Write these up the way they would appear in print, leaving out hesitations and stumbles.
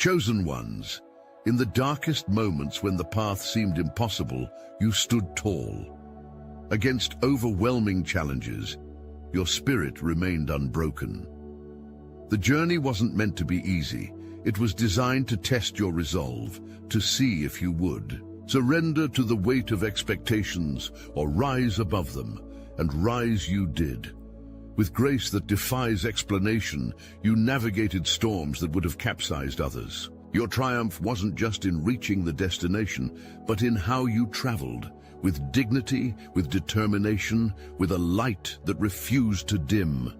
Chosen ones, in the darkest moments when the path seemed impossible, you stood tall. Against overwhelming challenges, your spirit remained unbroken. The journey wasn't meant to be easy. It was designed to test your resolve, to see if you would surrender to the weight of expectations or rise above them, and rise you did. With grace that defies explanation, you navigated storms that would have capsized others. Your triumph wasn't just in reaching the destination, but in how you traveled, with dignity, with determination, with a light that refused to dim.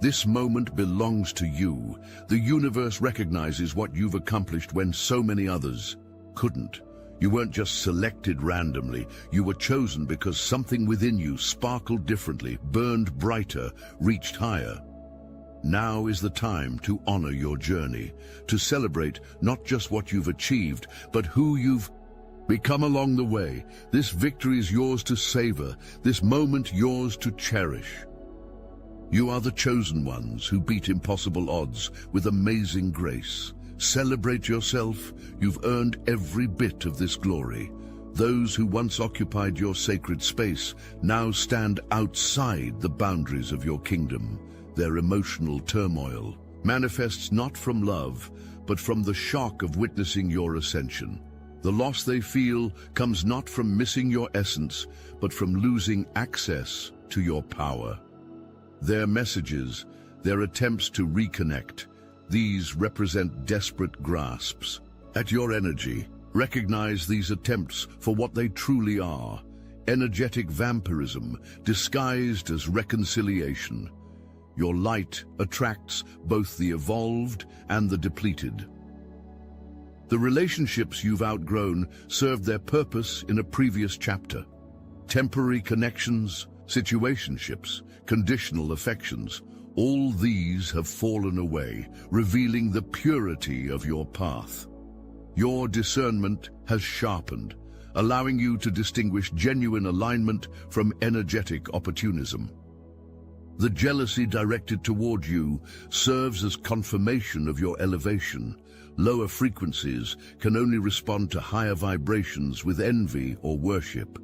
This moment belongs to you. The universe recognizes what you've accomplished when so many others couldn't. You weren't just selected randomly. You were chosen because something within you sparkled differently, burned brighter, reached higher. Now is the time to honor your journey, to celebrate not just what you've achieved, but who you've become along the way. This victory is yours to savor, this moment yours to cherish. You are the chosen ones who beat impossible odds with amazing grace. Celebrate yourself. You've earned every bit of this glory. Those who once occupied your sacred space now stand outside the boundaries of your kingdom. Their emotional turmoil manifests not from love, but from the shock of witnessing your ascension. The loss they feel comes not from missing your essence, but from losing access to your power. Their messages, their attempts to reconnect, these represent desperate grasps at your energy. Recognize these attempts for what they truly are: energetic vampirism disguised as reconciliation. Your light attracts both the evolved and the depleted. The relationships you've outgrown served their purpose in a previous chapter. Temporary connections, situationships, conditional affections, all these have fallen away, revealing the purity of your path. Your discernment has sharpened, allowing you to distinguish genuine alignment from energetic opportunism. The jealousy directed toward you serves as confirmation of your elevation. Lower frequencies can only respond to higher vibrations with envy or worship.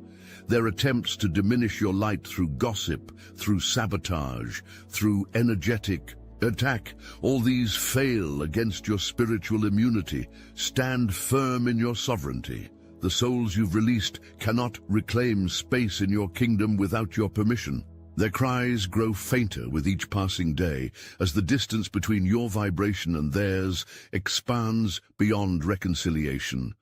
Their attempts to diminish your light through gossip, through sabotage, through energetic attack, all these fail against your spiritual immunity. Stand firm in your sovereignty. The souls you've released cannot reclaim space in your kingdom without your permission. Their cries grow fainter with each passing day as the distance between your vibration and theirs expands beyond reconciliation.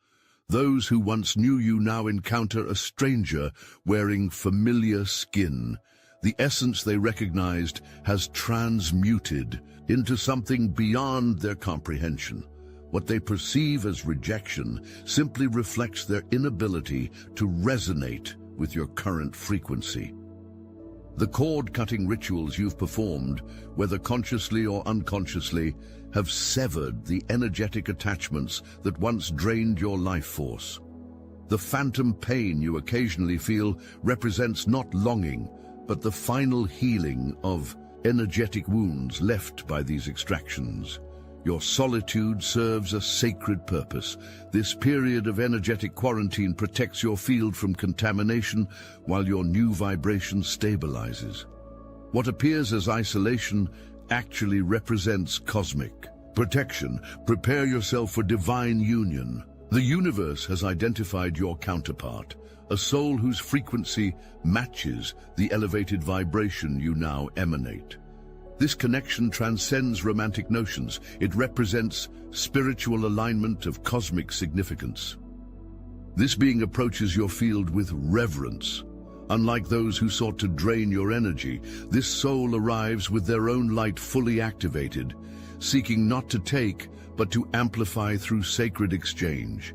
Those who once knew you now encounter a stranger wearing familiar skin. The essence they recognized has transmuted into something beyond their comprehension. What they perceive as rejection simply reflects their inability to resonate with your current frequency. The cord-cutting rituals you've performed, whether consciously or unconsciously, have severed the energetic attachments that once drained your life force. The phantom pain you occasionally feel represents not longing, but the final healing of energetic wounds left by these extractions. Your solitude serves a sacred purpose. This period of energetic quarantine protects your field from contamination while your new vibration stabilizes. What appears as isolation actually represents cosmic protection. Prepare yourself for divine union. The universe has identified your counterpart, a soul whose frequency matches the elevated vibration you now emanate. This connection transcends romantic notions. It represents spiritual alignment of cosmic significance. This being approaches your field with reverence. Unlike those who sought to drain your energy, this soul arrives with their own light fully activated, seeking not to take, but to amplify through sacred exchange.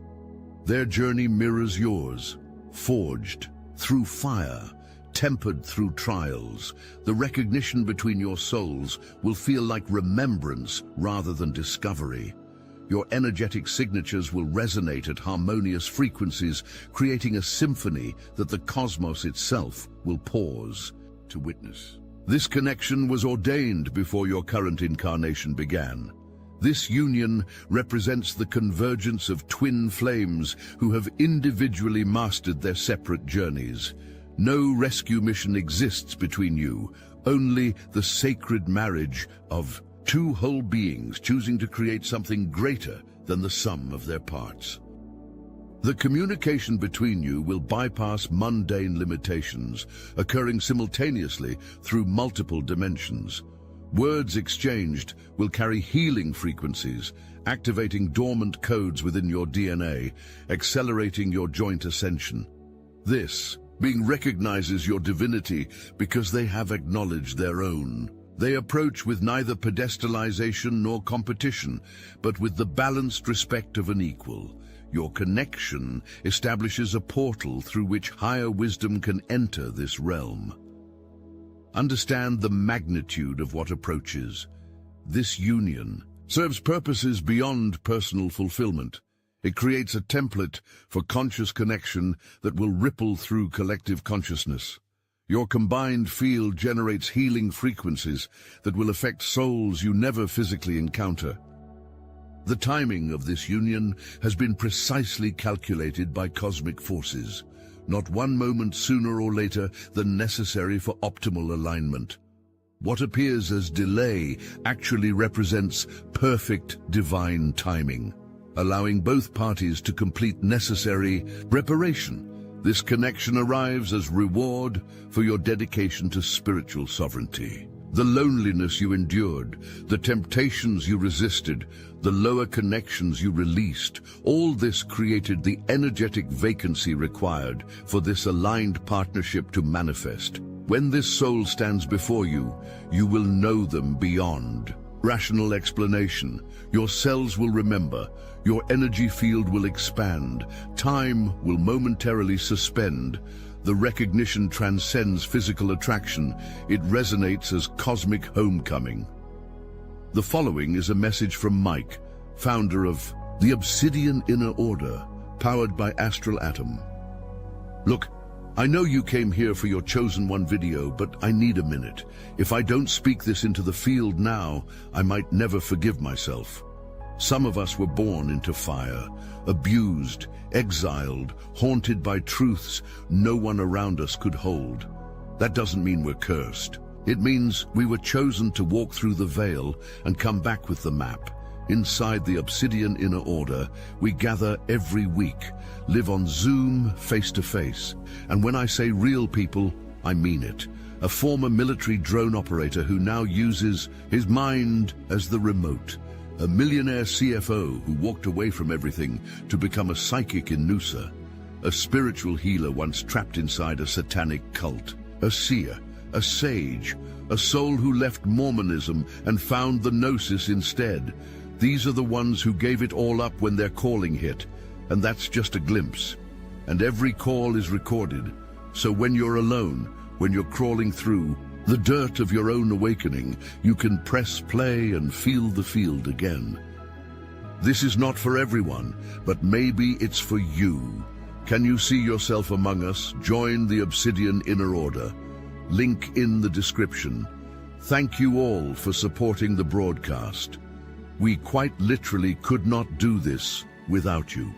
Their journey mirrors yours, forged through fire, tempered through trials. The recognition between your souls will feel like remembrance rather than discovery. Your energetic signatures will resonate at harmonious frequencies, creating a symphony that the cosmos itself will pause to witness. This connection was ordained before your current incarnation began. This union represents the convergence of twin flames who have individually mastered their separate journeys. No rescue mission exists between you, only the sacred marriage of two whole beings choosing to create something greater than the sum of their parts. The communication between you will bypass mundane limitations, occurring simultaneously through multiple dimensions. Words exchanged will carry healing frequencies, activating dormant codes within your DNA, accelerating your joint ascension. This being recognizes your divinity because they have acknowledged their own. They approach with neither pedestalization nor competition, but with the balanced respect of an equal. Your connection establishes a portal through which higher wisdom can enter this realm. Understand the magnitude of what approaches. This union serves purposes beyond personal fulfillment. It creates a template for conscious connection that will ripple through collective consciousness. Your combined field generates healing frequencies that will affect souls you never physically encounter. The timing of this union has been precisely calculated by cosmic forces, not one moment sooner or later than necessary for optimal alignment. What appears as delay actually represents perfect divine timing, allowing both parties to complete necessary preparation. This connection arrives as reward for your dedication to spiritual sovereignty. The loneliness you endured, the temptations you resisted, the lower connections you released, all this created the energetic vacancy required for this aligned partnership to manifest. When this soul stands before you, you will know them beyond rational explanation. Your cells will remember, your energy field will expand, time will momentarily suspend. The recognition transcends physical attraction. It resonates as cosmic homecoming. The following is a message from Mike, founder of the Obsidian Inner Order, powered by Astral Atom. Look, I know you came here for your chosen one video, but I need a minute. If I don't speak this into the field now, I might never forgive myself. Some of us were born into fire, abused, exiled, haunted by truths no one around us could hold. That doesn't mean we're cursed. It means we were chosen to walk through the veil and come back with the map. Inside the Obsidian Inner Order, we gather every week, live on Zoom face-to-face. And when I say real people, I mean it. A former military drone operator who now uses his mind as the remote. A millionaire CFO who walked away from everything to become a psychic in Noosa. A spiritual healer once trapped inside a satanic cult. A seer, a sage, a soul who left Mormonism and found the Gnosis instead. These are the ones who gave it all up when their calling hit, and that's just a glimpse. And every call is recorded, so when you're alone, when you're crawling through the dirt of your own awakening, you can press play and feel the field again. This is not for everyone, but maybe it's for you. Can you see yourself among us? Join the Obsidian Inner Order. Link in the description. Thank you all for supporting the broadcast. We quite literally could not do this without you.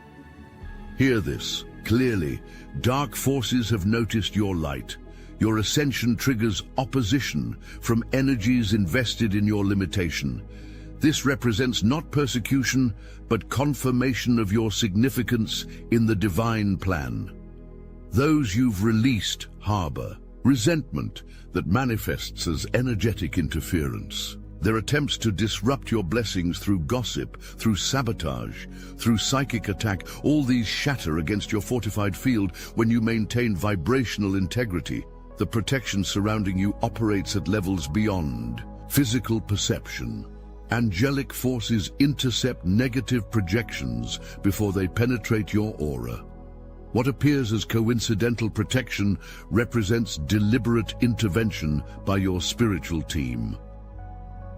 Hear this clearly. Dark forces have noticed your light. Your ascension triggers opposition from energies invested in your limitation. This represents not persecution, but confirmation of your significance in the divine plan. Those you've released harbor resentment that manifests as energetic interference. Their attempts to disrupt your blessings through gossip, through sabotage, through psychic attack, all these shatter against your fortified field when you maintain vibrational integrity. The protection surrounding you operates at levels beyond physical perception. Angelic forces intercept negative projections before they penetrate your aura. What appears as coincidental protection represents deliberate intervention by your spiritual team.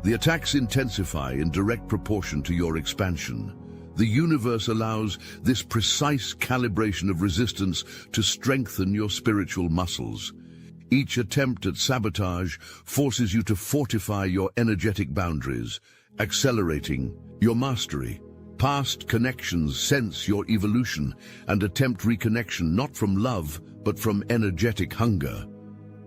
The attacks intensify in direct proportion to your expansion. The universe allows this precise calibration of resistance to strengthen your spiritual muscles. Each attempt at sabotage forces you to fortify your energetic boundaries, accelerating Your mastery. Past connections sense your evolution and attempt reconnection not from love, but from energetic hunger.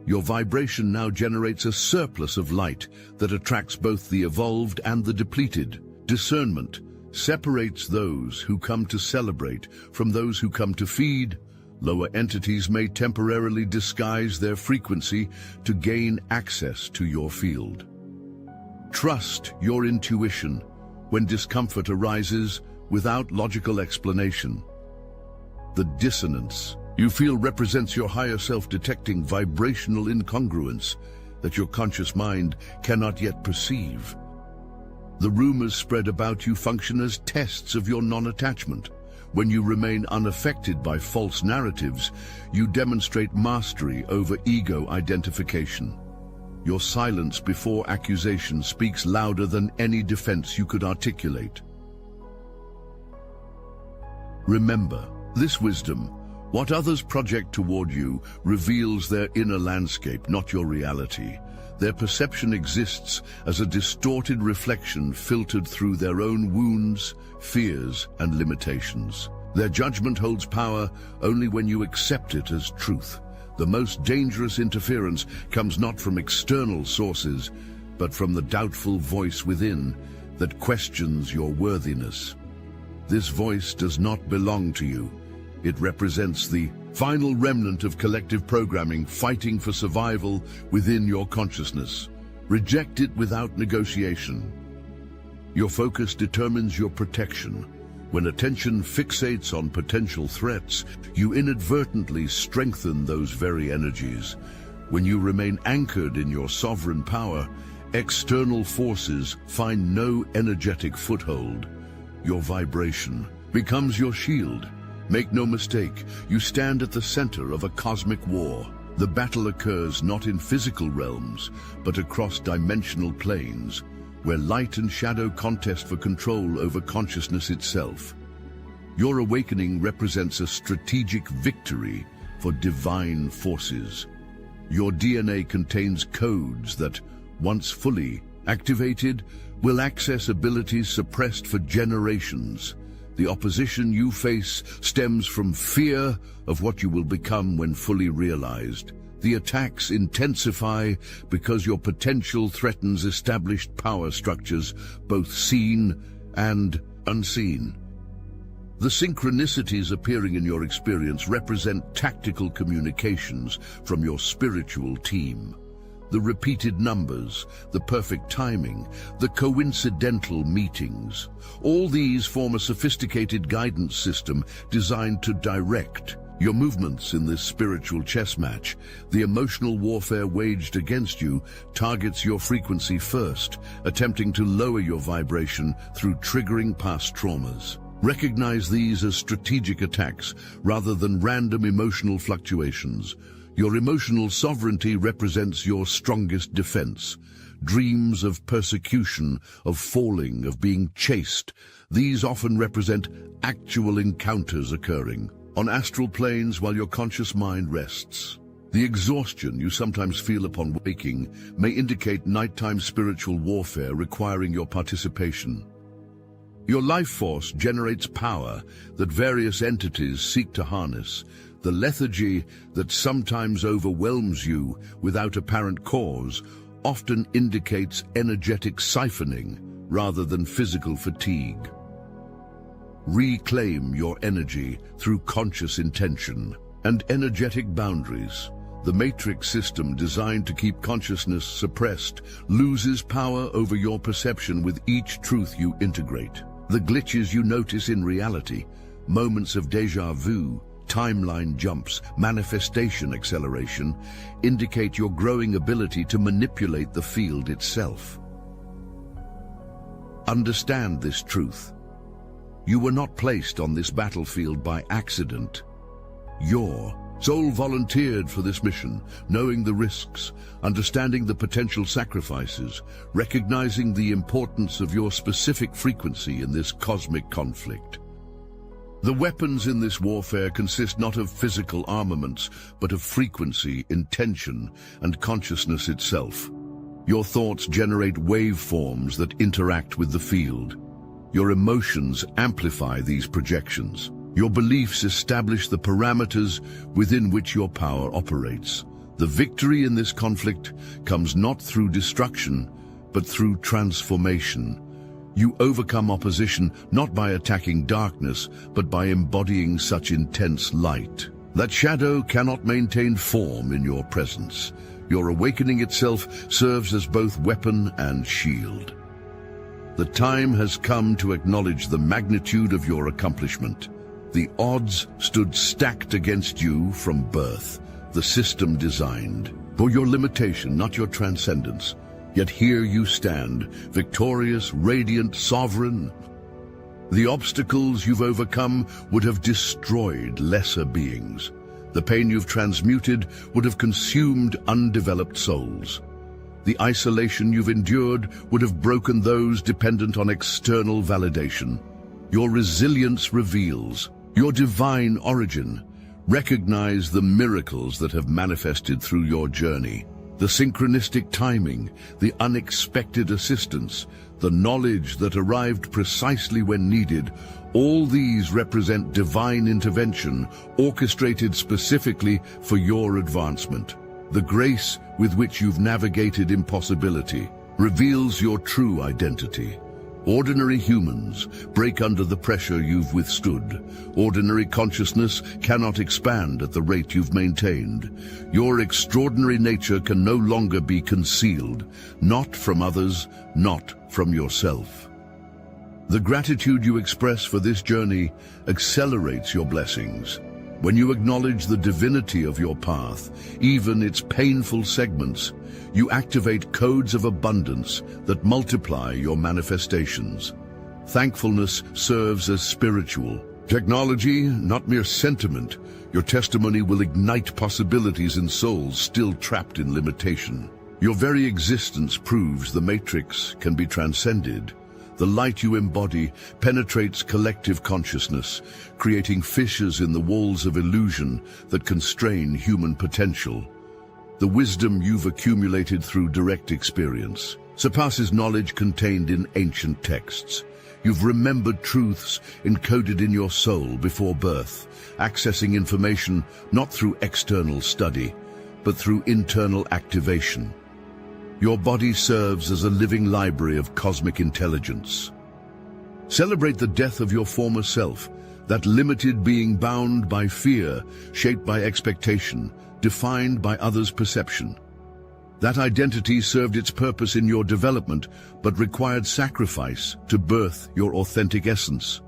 Your vibration now generates a surplus of light that attracts both the evolved and the depleted. Discernment separates those who come to celebrate from those who come to feed. Lower entities may temporarily disguise their frequency to gain access to your field. Trust your intuition when discomfort arises without logical explanation. The dissonance you feel represents your higher self detecting vibrational incongruence that your conscious mind cannot yet perceive. The rumors spread about you function as tests of your non-attachment. When you remain unaffected by false narratives, you demonstrate mastery over ego identification. Your silence before accusation speaks louder than any defense you could articulate. Remember, this wisdom, what others project toward you, reveals their inner landscape, not your reality. Their perception exists as a distorted reflection filtered through their own wounds, fears, and limitations. Their judgment holds power only when you accept it as truth. The most dangerous interference comes not from external sources, but from the doubtful voice within that questions your worthiness. This voice does not belong to you. It represents the final remnant of collective programming fighting for survival within your consciousness. Reject it without negotiation. Your focus determines your protection. When attention fixates on potential threats, you inadvertently strengthen those very energies. When you remain anchored in your sovereign power, external forces find no energetic foothold. Your vibration becomes your shield. Make no mistake, you stand at the center of a cosmic war. The battle occurs not in physical realms, but across dimensional planes, where light and shadow contest for control over consciousness itself. Your awakening represents a strategic victory for divine forces. Your DNA contains codes that, once fully activated, will access abilities suppressed for generations. The opposition you face stems from fear of what you will become when fully realized. The attacks intensify because your potential threatens established power structures, both seen and unseen. The synchronicities appearing in your experience represent tactical communications from your spiritual team. The repeated numbers, the perfect timing, the coincidental meetings. All these form a sophisticated guidance system designed to direct your movements in this spiritual chess match. The emotional warfare waged against you targets your frequency first, attempting to lower your vibration through triggering past traumas. Recognize these as strategic attacks rather than random emotional fluctuations. Your emotional sovereignty represents your strongest defense. Dreams of persecution, of falling, of being chased, these often represent actual encounters occurring on astral planes while your conscious mind rests. The exhaustion you sometimes feel upon waking may indicate nighttime spiritual warfare requiring your participation. Your life force generates power that various entities seek to harness. The lethargy that sometimes overwhelms you without apparent cause often indicates energetic siphoning rather than physical fatigue. Reclaim your energy through conscious intention and energetic boundaries. The matrix system designed to keep consciousness suppressed loses power over your perception with each truth you integrate. The glitches you notice in reality, moments of déjà vu, timeline jumps, manifestation acceleration, indicate your growing ability to manipulate the field itself. Understand this truth. You were not placed on this battlefield by accident. Your soul volunteered for this mission, knowing the risks, understanding the potential sacrifices, recognizing the importance of your specific frequency in this cosmic conflict. The weapons in this warfare consist not of physical armaments, but of frequency, intention, and consciousness itself. Your thoughts generate waveforms that interact with the field. Your emotions amplify these projections. Your beliefs establish the parameters within which your power operates. The victory in this conflict comes not through destruction, but through transformation. You overcome opposition not by attacking darkness, but by embodying such intense light that shadow cannot maintain form in your presence. Your awakening itself serves as both weapon and shield. The time has come to acknowledge the magnitude of your accomplishment. The odds stood stacked against you from birth, the system designed for your limitation, not your transcendence. Yet here you stand, victorious, radiant, sovereign. The obstacles you've overcome would have destroyed lesser beings. The pain you've transmuted would have consumed undeveloped souls. The isolation you've endured would have broken those dependent on external validation. Your resilience reveals your divine origin. Recognize the miracles that have manifested through your journey. The synchronistic timing, the unexpected assistance, the knowledge that arrived precisely when needed, all these represent divine intervention orchestrated specifically for your advancement. The grace with which you've navigated impossibility reveals your true identity. Ordinary humans break under the pressure you've withstood. Ordinary consciousness cannot expand at the rate you've maintained. Your extraordinary nature can no longer be concealed, not from others, not from yourself. The gratitude you express for this journey accelerates your blessings. When you acknowledge the divinity of your path, even its painful segments, you activate codes of abundance that multiply your manifestations. Thankfulness serves as spiritual technology, not mere sentiment. Your testimony will ignite possibilities in souls still trapped in limitation. Your very existence proves the matrix can be transcended. The light you embody penetrates collective consciousness, creating fissures in the walls of illusion that constrain human potential. The wisdom you've accumulated through direct experience surpasses knowledge contained in ancient texts. You've remembered truths encoded in your soul before birth, accessing information not through external study, but through internal activation. Your body serves as a living library of cosmic intelligence. Celebrate the death of your former self, that limited being bound by fear, shaped by expectation, defined by others' perception. That identity served its purpose in your development, but required sacrifice to birth your authentic essence.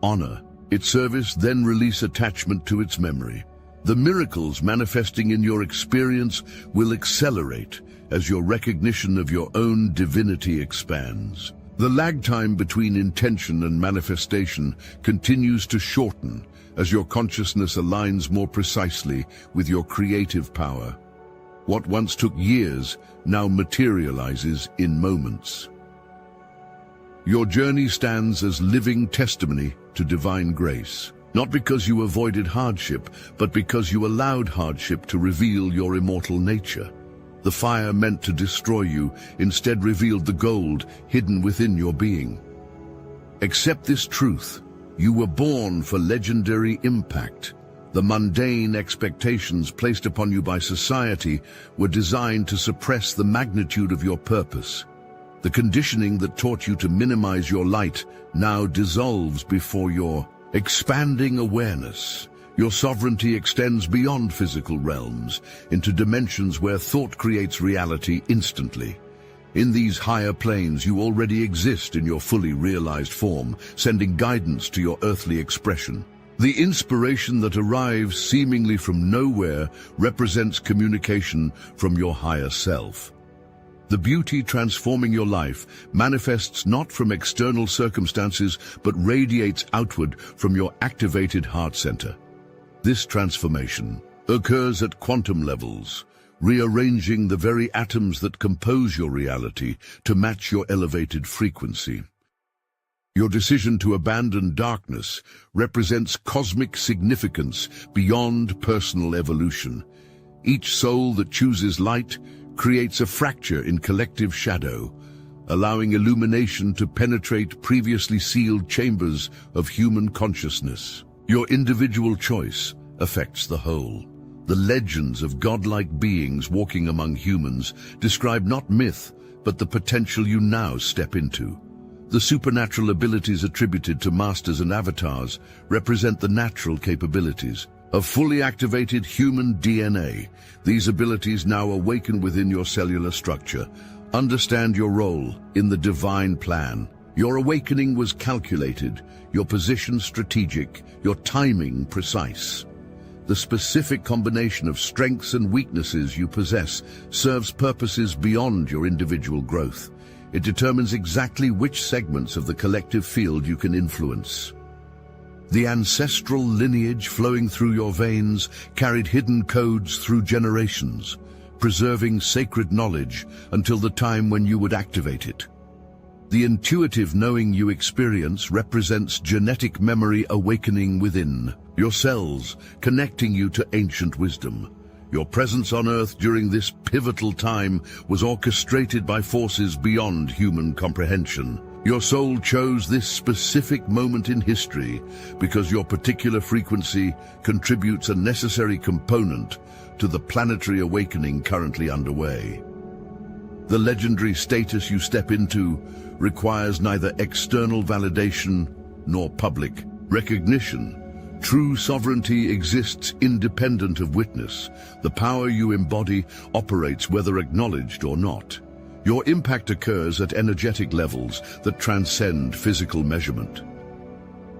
Honor its service, then release attachment to its memory. The miracles manifesting in your experience will accelerate as your recognition of your own divinity expands. The lag time between intention and manifestation continues to shorten as your consciousness aligns more precisely with your creative power. What once took years now materializes in moments. Your journey stands as living testimony to divine grace, not because you avoided hardship, but because you allowed hardship to reveal your immortal nature. The fire meant to destroy you instead revealed the gold hidden within your being. Accept this truth. You were born for legendary impact. The mundane expectations placed upon you by society were designed to suppress the magnitude of your purpose. The conditioning that taught you to minimize your light now dissolves before your expanding awareness. Your sovereignty extends beyond physical realms, into dimensions where thought creates reality instantly. In these higher planes, you already exist in your fully realized form, sending guidance to your earthly expression. The inspiration that arrives seemingly from nowhere represents communication from your higher self. The beauty transforming your life manifests not from external circumstances, but radiates outward from your activated heart center. This transformation occurs at quantum levels, rearranging the very atoms that compose your reality to match your elevated frequency. Your decision to abandon darkness represents cosmic significance beyond personal evolution. Each soul that chooses light creates a fracture in collective shadow, allowing illumination to penetrate previously sealed chambers of human consciousness. Your individual choice affects the whole. The legends of godlike beings walking among humans describe not myth, but the potential you now step into. The supernatural abilities attributed to masters and avatars represent the natural capabilities of fully activated human DNA. These abilities now awaken within your cellular structure. Understand your role in the divine plan. Your awakening was calculated, your position strategic, your timing precise. The specific combination of strengths and weaknesses you possess serves purposes beyond your individual growth. It determines exactly which segments of the collective field you can influence. The ancestral lineage flowing through your veins carried hidden codes through generations, preserving sacred knowledge until the time when you would activate it. The intuitive knowing you experience represents genetic memory awakening within your cells, connecting you to ancient wisdom. Your presence on Earth during this pivotal time was orchestrated by forces beyond human comprehension. Your soul chose this specific moment in history because your particular frequency contributes a necessary component to the planetary awakening currently underway. The legendary status you step into requires neither external validation nor public recognition. True sovereignty exists independent of witness. The power you embody operates whether acknowledged or not. Your impact occurs at energetic levels that transcend physical measurement.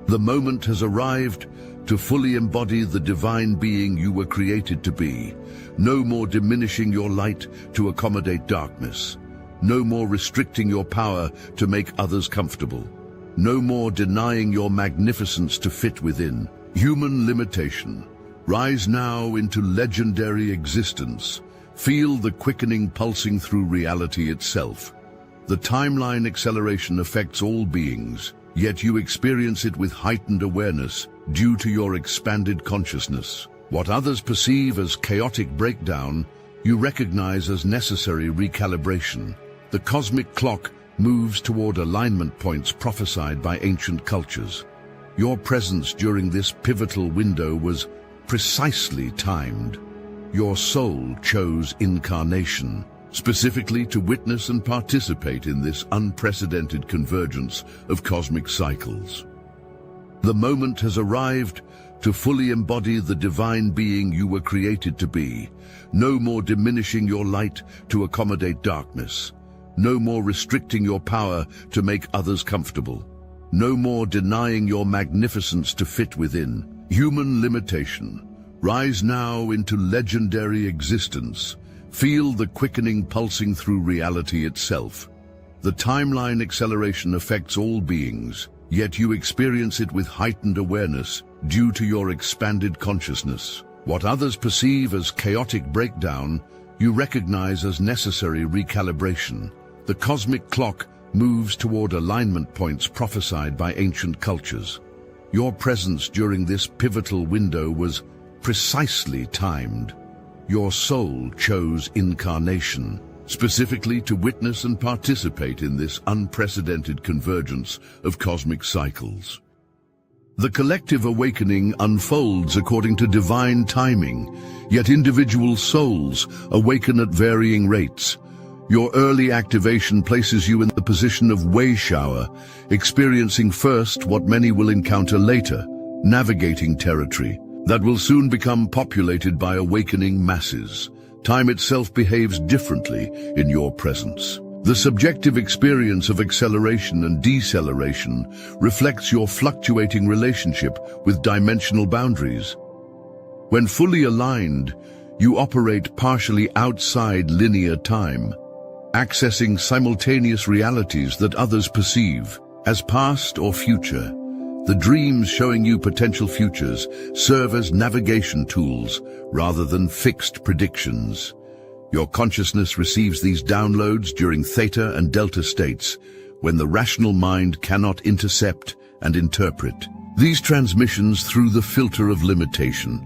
The moment has arrived to fully embody the divine being you were created to be. No more diminishing your light to accommodate darkness. No more restricting your power to make others comfortable. No more denying your magnificence to fit within human limitation. Rise now into legendary existence. Feel the quickening pulsing through reality itself. The timeline acceleration affects all beings, yet you experience it with heightened awareness due to your expanded consciousness. What others perceive as chaotic breakdown, you recognize as necessary recalibration. The cosmic clock moves toward alignment points prophesied by ancient cultures. Your presence during this pivotal window was precisely timed. Your soul chose incarnation, specifically to witness and participate in this unprecedented convergence of cosmic cycles. The moment has arrived to fully embody the divine being you were created to be. No more diminishing your light to accommodate darkness. No more restricting your power to make others comfortable. No more denying your magnificence to fit within human limitation. Rise now into legendary existence. Feel the quickening pulsing through reality itself. The timeline acceleration affects all beings, yet you experience it with heightened awareness due to your expanded consciousness. What others perceive as chaotic breakdown, you recognize as necessary recalibration. The cosmic clock moves toward alignment points prophesied by ancient cultures. Your presence during this pivotal window was precisely timed. Your soul chose incarnation, specifically to witness and participate in this unprecedented convergence of cosmic cycles. The collective awakening unfolds according to divine timing, yet individual souls awaken at varying rates. Your early activation places you in the position of way shower, experiencing first what many will encounter later, navigating territory that will soon become populated by awakening masses. Time itself behaves differently in your presence. The subjective experience of acceleration and deceleration reflects your fluctuating relationship with dimensional boundaries. When fully aligned, you operate partially outside linear time, accessing simultaneous realities that others perceive as past or future. The dreams showing you potential futures serve as navigation tools rather than fixed predictions. Your consciousness receives these downloads during theta and delta states, when the rational mind cannot intercept and interpret these transmissions through the filter of limitation.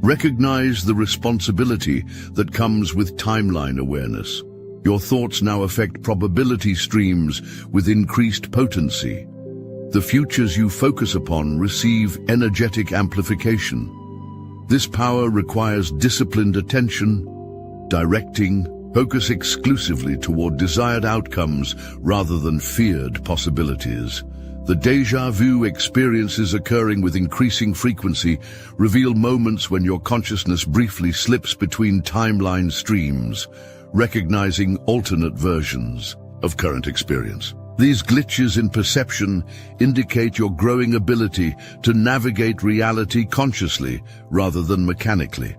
Recognize the responsibility that comes with timeline awareness. Your thoughts now affect probability streams with increased potency. The futures you focus upon receive energetic amplification. This power requires disciplined attention, directing, focus exclusively toward desired outcomes rather than feared possibilities. The déjà vu experiences occurring with increasing frequency reveal moments when your consciousness briefly slips between timeline streams, recognizing alternate versions of current experience. These glitches in perception indicate your growing ability to navigate reality consciously rather than mechanically.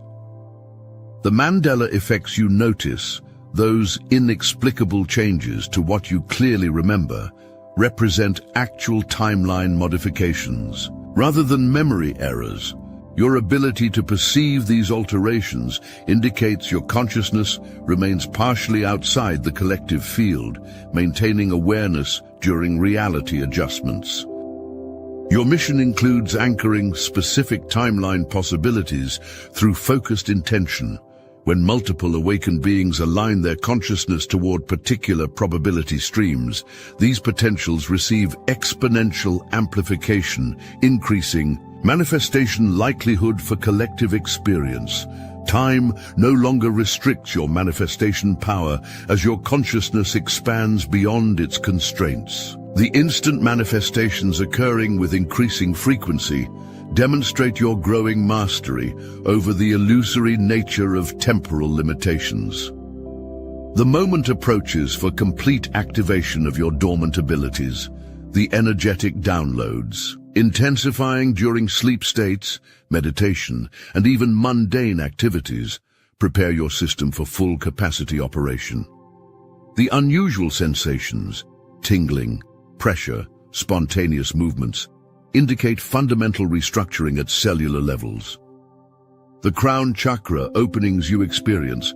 The Mandela effects you notice, those inexplicable changes to what you clearly remember, represent actual timeline modifications. Rather than memory errors, your ability to perceive these alterations indicates your consciousness remains partially outside the collective field, maintaining awareness during reality adjustments. Your mission includes anchoring specific timeline possibilities through focused intention. When multiple awakened beings align their consciousness toward particular probability streams, these potentials receive exponential amplification, increasing manifestation likelihood for collective experience. Time no longer restricts your manifestation power as your consciousness expands beyond its constraints. The instant manifestations occurring with increasing frequency demonstrate your growing mastery over the illusory nature of temporal limitations. The moment approaches for complete activation of your dormant abilities, the energetic downloads, intensifying during sleep states, meditation, and even mundane activities, prepare your system for full capacity operation. The unusual sensations, tingling, pressure, spontaneous movements, indicate fundamental restructuring at cellular levels. The crown chakra openings you experience,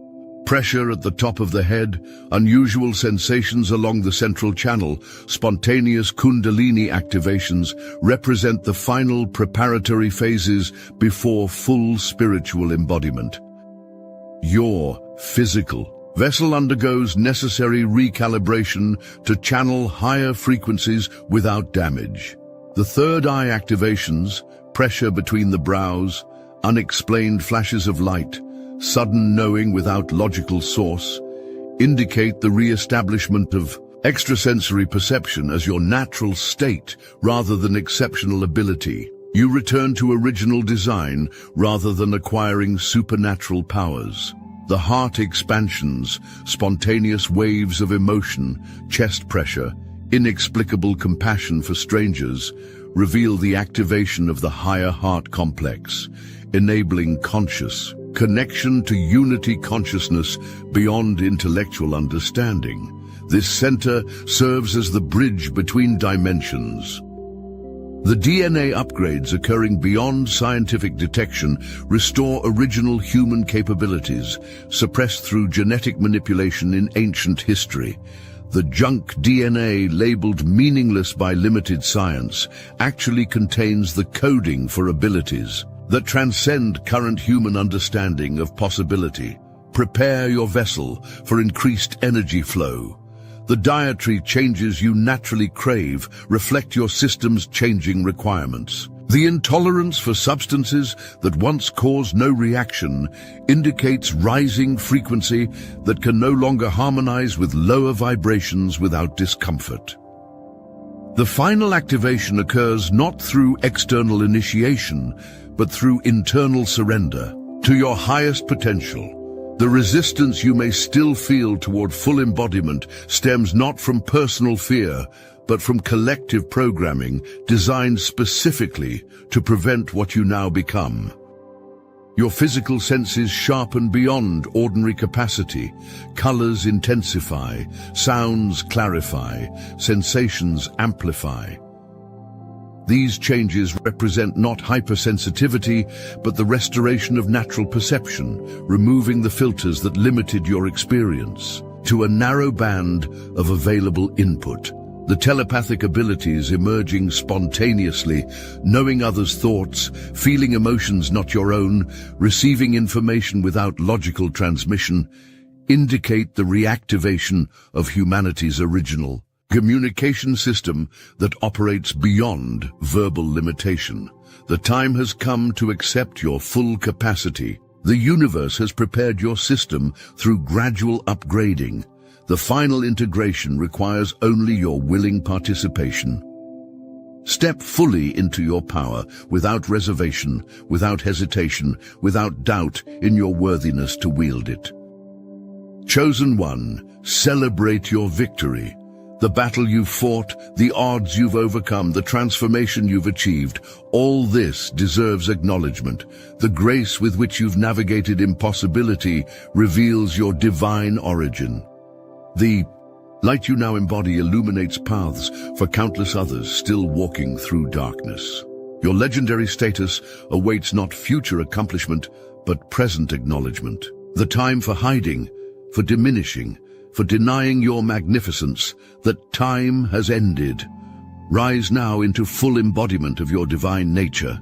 pressure at the top of the head, unusual sensations along the central channel, spontaneous kundalini activations represent the final preparatory phases before full spiritual embodiment. Your physical vessel undergoes necessary recalibration to channel higher frequencies without damage. The third eye activations, pressure between the brows, unexplained flashes of light, sudden knowing without logical source, indicate the re-establishment of extrasensory perception as your natural state rather than exceptional ability. You return to original design rather than acquiring supernatural powers. The heart expansions, spontaneous waves of emotion, chest pressure, inexplicable compassion for strangers reveal the activation of the higher heart complex, enabling conscious connection to unity consciousness beyond intellectual understanding. This center serves as the bridge between dimensions. The DNA upgrades occurring beyond scientific detection restore original human capabilities, suppressed through genetic manipulation in ancient history. The junk DNA, labeled meaningless by limited science, actually contains the coding for abilities that transcend current human understanding of possibility. Prepare your vessel for increased energy flow. The dietary changes you naturally crave reflect your system's changing requirements. The intolerance for substances that once caused no reaction indicates rising frequency that can no longer harmonize with lower vibrations without discomfort. The final activation occurs not through external initiation, but through internal surrender to your highest potential. The resistance you may still feel toward full embodiment stems not from personal fear, but from collective programming designed specifically to prevent what you now become. Your physical senses sharpen beyond ordinary capacity. Colors intensify, sounds clarify, sensations amplify. These changes represent not hypersensitivity, but the restoration of natural perception, removing the filters that limited your experience to a narrow band of available input. The telepathic abilities emerging spontaneously, knowing others' thoughts, feeling emotions not your own, receiving information without logical transmission, indicate the reactivation of humanity's original communication system that operates beyond verbal limitation. The time has come to accept your full capacity. The universe has prepared your system through gradual upgrading. The final integration requires only your willing participation. Step fully into your power, without reservation, without hesitation, without doubt in your worthiness to wield it. Chosen one, celebrate your victory. The battle you've fought, the odds you've overcome, the transformation you've achieved, all this deserves acknowledgement. The grace with which you've navigated impossibility reveals your divine origin. The light you now embody illuminates paths for countless others still walking through darkness. Your legendary status awaits not future accomplishment, but present acknowledgement. The time for hiding, for diminishing, for denying your magnificence, that time has ended. Rise now into full embodiment of your divine nature.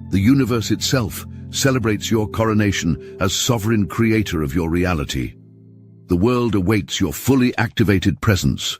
The universe itself celebrates your coronation as sovereign creator of your reality. The world awaits your fully activated presence.